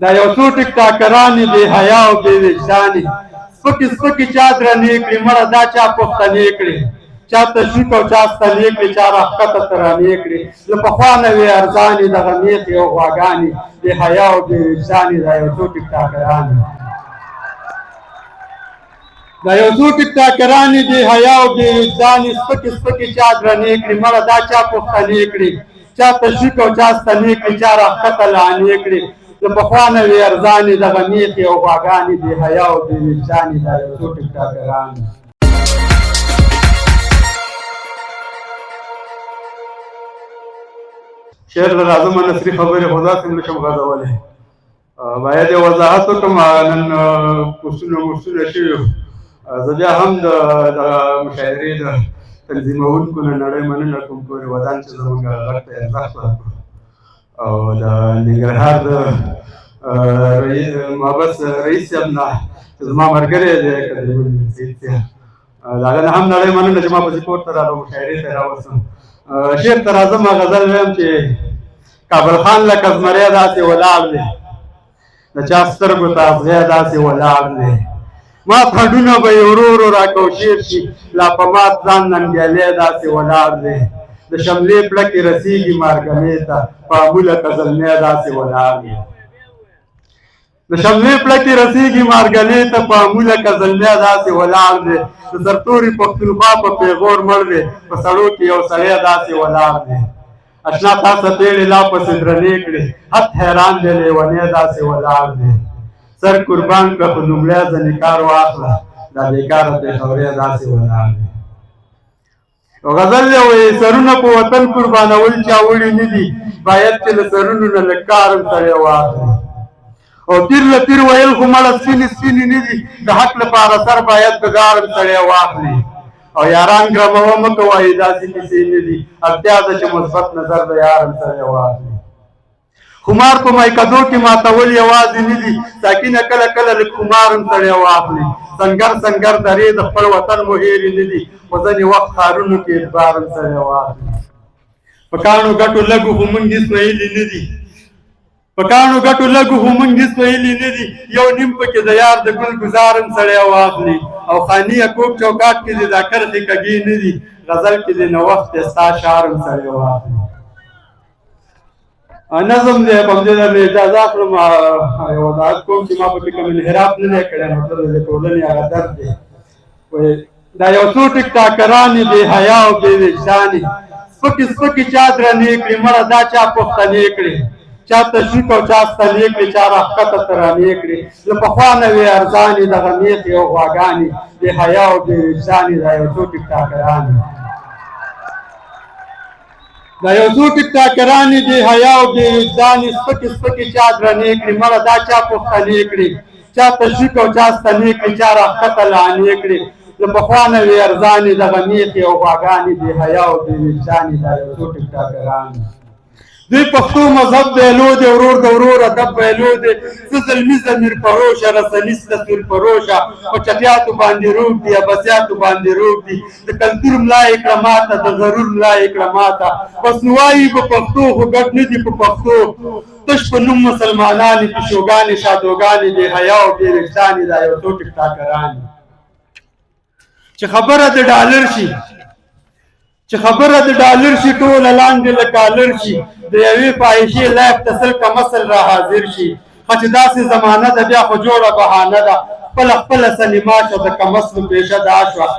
دا یو څو ټیک ټاکران بې حیا او بې وجدانې سپکې سپکې چا درنې کړي مړه دا چا پښتنې کړي چا تشویق او چا ستنې کړي چا راښکته ترانې کړي له پخوا نه وې ارزانې دغه میښې او غواګانې بې حیا او بې وجدانې دا یو څو ټیک ټاکران دا یو څو ټیک ټاکرانې بې حیا او بې وجدانې سپکې سپکې چا درنې کړي مړه دا چا پښتنې کړي چا تشویق او چا ستنې کړي چا راښکته لانې کړي له پخوا نه وې ارزانې دغه میښې او غواګانې بې حیا او بې وجدانې دا یو څو ټیک ټاکران شعر له راځمه نثري خبرې خو داسې نشم غځولی باید یې وضاحت وکړم نن پوسټونه موسټونه شوي زه بیا هم د مشاعرې د تنظیمونکو نه نړۍ مننه کوم پورې ودان چې زموږ غږ ته ارزښت ورکړو او د ننګرهار د محبس رئیس صاحب نه چې زما ملګری دی قدرمن سید صاحب د هغه نه هم نړۍ مننه چې ما پسې کور ته راغلم مشاعرې ته راوستم شعر ته راځم غزل وایم چې کابل خان لکه زمری داسې ولاړ دی د چا سترګو ته افغی داسې ولاړ دی مات هډونه به یې ورو ورو راکوشیر شي لا په مات ځان ننګیالی داسې ولاړ دی د شملې پړکې رسیږي مارګمې ته په اموله که زلمی داسې ولاړ دی د شملې پړکې رسیږي مارګلې ته په اموله که زلمی داسې ولاړ دی د سرتوري پښتونخوا په پیغور مړ دی په سړو کې یو سړی داسې ولاړ دی اشنا تا څپېړې لا پسې درنې کړې حد حیران دی لیونی داسې ولاړ دی سر قربان کړه په لومړی ځلې کار واخله دا بېکاره پېښوری داسې ولاړ دی او غزل یې وایي سرونه په وطن قربانول چا وړي نه دي باید چې له سرونو نه لږ کار هم سړی واخلي او تیر له تیر ویل خو مړه سپینې سپینې نه دي د حق لپاره سر باید ګزار هم سړی واخلي او یاران ګرموه مه کوئ داسې کیسې نه دي اړتیا ده چې مثبت نظر د یار هم سړی واخلي خمار په مایکدو کې ماتول یوازې نه دي ساکینه کله کله لږ خمار هم سړی واخلي سنګر سنګر درې د خپل وطن مو هېرې نه دي خو ځینې وخت ښارونو کې اعتبار هم سړی واخلي په کاڼو ګټو لږو خو مونږ هېڅ ویلي نه دي په کاڼو ګټو لږو خو مونږ هېڅ ویلي نه دي یو نیم پکې د یار د ګل ګزار هم سړی واخلي او خاني یعقوب چوکاټ کې دې دا کرښې کږې نه دي غزل کې دې نوښت دی ستا شعر هم سړی واخلي نظم دی په همدې درنه اجازه اخلم یو وضاحت کوم چې ما پکې کوم انحراف نه دی کړی مطلب د ټولنې هغه درد دی دا یو څو ټیک ټاکرانې بې حیا او بې وجدانې سپکې سپکې چا درنې کړي مړه دا چا پښتنې کړي چا تشویق او چا ستنې کړي چا راښکته ترانې کړي له پخوا نه وې ارزانې دغه میښې او غواګانې بې حیا او بې وجدانې دا یو څو ټیک ټاکرانې دا یو څو ټیک ټاکرانې بې حیا او بې وجدانې سپکې سپکې چا درنې کړي مړه دا چا پښتنې کړي چا تشویق او چا ستنې کړي چا راښکته لانې کړي له پخوا نه وې ارزانې دغه میښې او غواګانې بې حیا او بې وجدانې دا یو څو ټیک ټاکرانې دوی پښتو مذهب بیلو دی ورور د ورور ادب بیلو دی څه زلمي ضمیر فروشه رسنیز تصویر فروشه په چټیاتو باندې روږ دي عباسیاتو باندې روږ دي د کلتور ملا یې کړه ماته د ضرور ملا یې کړه ماته بس نو وایي په پښتو خو ګډ نه دي په پښتو تش په نوم مسلمانانې پیشوګانې شادوګانې بې حیا او بې وجدانې دا یو څو ټیک ټاکرانې چې خبره د ډالر شي چې خبره د ډالر شي ټوله لاندې له کالر شي د یوې فاحشې لایف ته سل کمسل را حاضر شي ښه چې داسې زمانه ده بیا خو جوړه بهانه ده خپله خپله سلیما شوه د کمسلو پېشه دا شوه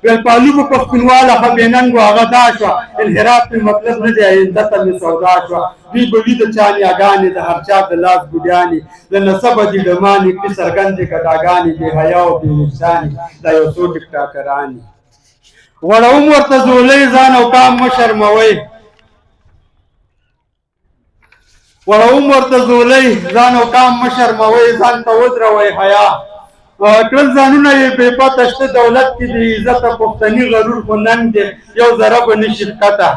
ویلپالو په پښتونواله ښه بې ننګو هغه دا شوه انحراف مې مطلب نه دی آینده ته مې سودا شوه دوی به وي د چا نیاګانې د هر چا د لاس ګوډیانې له نسبه دي ډمانې کړي څرګندې ګډاګانې بې حیا او بې وجدانې دا یو څو ټیک ټاکرانې وړوم ورته زولۍ ځان او کام مه شرموئ وړوم ورته زولۍ ځان او کام مه شرموئ ځان ته ودروئ حیا کړل ځانونه یې بې پته شته دولت کې د عزته پښتني غرور خو ننګ دی یو ذره به نشي ښکته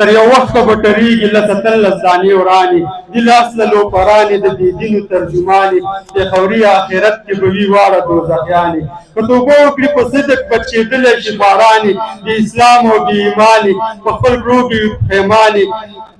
تر یو وخته به ټرېږي لس اتلس دانې ورانې دي لاس له لوپرانې د دې دینو ترجمانې پېښوري آخرت کې به وي واړه دوزخیانې که توبه وکړي په صدق بچېدلی شي بارانې د اسلام او د ایمانې په خپل کړو کې پښیمانې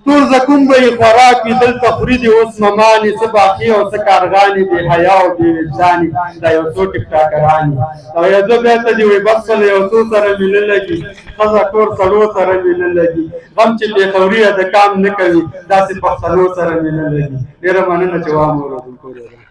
تور زکون به یې خوراک وي دلته خوري دي اوس ممانې څه باقي او څه کارغانې بې حیا او بې وجدانې دا یو څو ټیکټاکران دي او یو دوه بیا ته دي وایي بس کله یو څو سره مې نه لګي ښځه کور سړو سره مې نه لګي غم چې پېښوري د کام نه کوي داسې پښتنو سره مې نه لګي ډېره مننه چې وام واورېدونکو